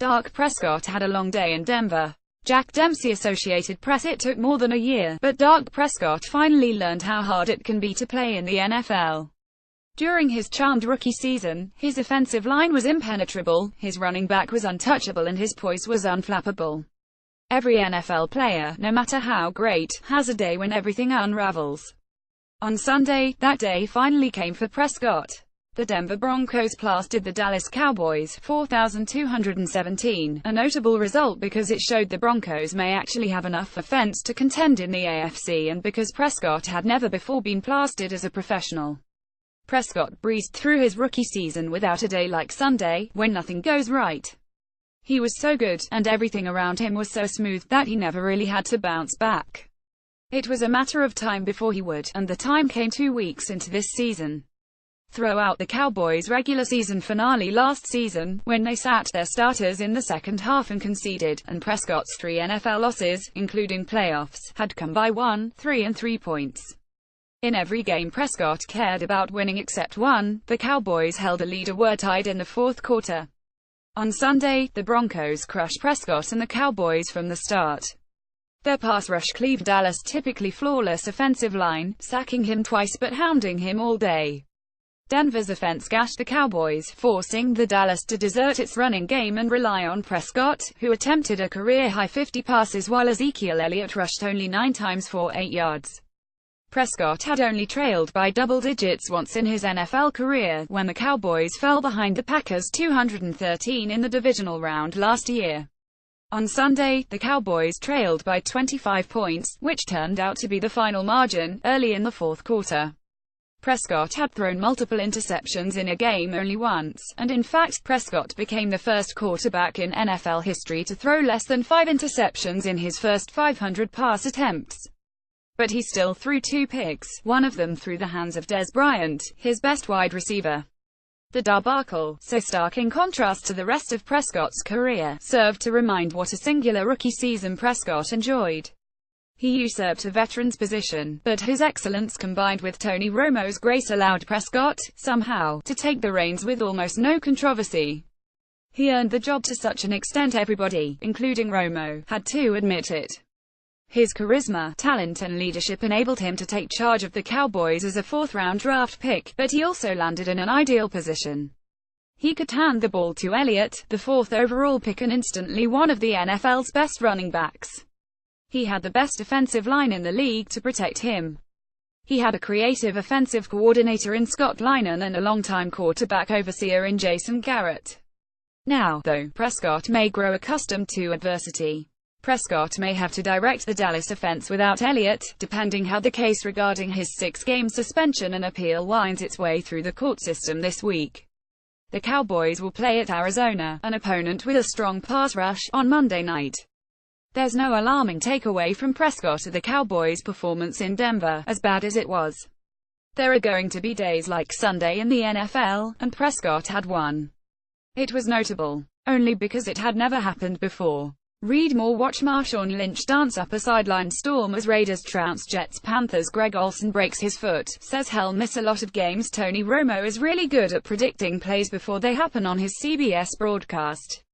Dak Prescott had a long day in Denver. Jack Dempsey Associated Press. It took more than a year, but Dak Prescott finally learned how hard it can be to play in the NFL. During his charmed rookie season, his offensive line was impenetrable, his running back was untouchable and his poise was unflappable. Every NFL player, no matter how great, has a day when everything unravels. On Sunday, that day finally came for Prescott. The Denver Broncos blasted the Dallas Cowboys, 4,217, a notable result because it showed the Broncos may actually have enough offense to contend in the AFC and because Prescott had never before been blasted as a professional. Prescott breezed through his rookie season without a day like Sunday, when nothing goes right. He was so good, and everything around him was so smooth, that he never really had to bounce back. It was a matter of time before he would, and the time came 2 weeks into this season. Throw out the Cowboys' regular season finale last season, when they sat their starters in the second half and conceded, and Prescott's 3 NFL losses, including playoffs, had come by 1, 3 and 3 points. In every game Prescott cared about winning except one. The Cowboys held a lead or were tied in the fourth quarter. On Sunday, the Broncos crushed Prescott and the Cowboys from the start. Their pass rush cleaved Dallas' typically flawless offensive line, sacking him twice but hounding him all day. Denver's offense gashed the Cowboys, forcing the Dallas to desert its running game and rely on Prescott, who attempted a career-high 50 passes while Ezekiel Elliott rushed only 9 times for 8 yards. Prescott had only trailed by double digits once in his NFL career, when the Cowboys fell behind the Packers 213 in the divisional round last year. On Sunday, the Cowboys trailed by 25 points, which turned out to be the final margin, early in the fourth quarter. Prescott had thrown multiple interceptions in a game only once, and in fact, Prescott became the first quarterback in NFL history to throw less than 5 interceptions in his first 500 pass attempts. But he still threw 2 picks, one of them through the hands of Dez Bryant, his best wide receiver. The debacle, so stark in contrast to the rest of Prescott's career, served to remind what a singular rookie season Prescott enjoyed. He usurped a veteran's position, but his excellence combined with Tony Romo's grace allowed Prescott, somehow, to take the reins with almost no controversy. He earned the job to such an extent everybody, including Romo, had to admit it. His charisma, talent and leadership enabled him to take charge of the Cowboys as a 4th-round draft pick, but he also landed in an ideal position. He could hand the ball to Elliott, the 4th overall pick and instantly one of the NFL's best running backs. He had the best offensive line in the league to protect him. He had a creative offensive coordinator in Scott Linehan and a longtime quarterback overseer in Jason Garrett. Now, though, Prescott may grow accustomed to adversity. Prescott may have to direct the Dallas offense without Elliott, depending how the case regarding his 6-game suspension and appeal winds its way through the court system this week. The Cowboys will play at Arizona, an opponent with a strong pass rush, on Monday night. There's no alarming takeaway from Prescott or the Cowboys' performance in Denver, as bad as it was. There are going to be days like Sunday in the NFL, and Prescott had one. It was notable, only because it had never happened before. Read more. Watch Marshawn Lynch dance up a sideline storm as Raiders trounce Jets Panthers. Greg Olsen breaks his foot, says he'll miss a lot of games. Tony Romo is really good at predicting plays before they happen on his CBS broadcast.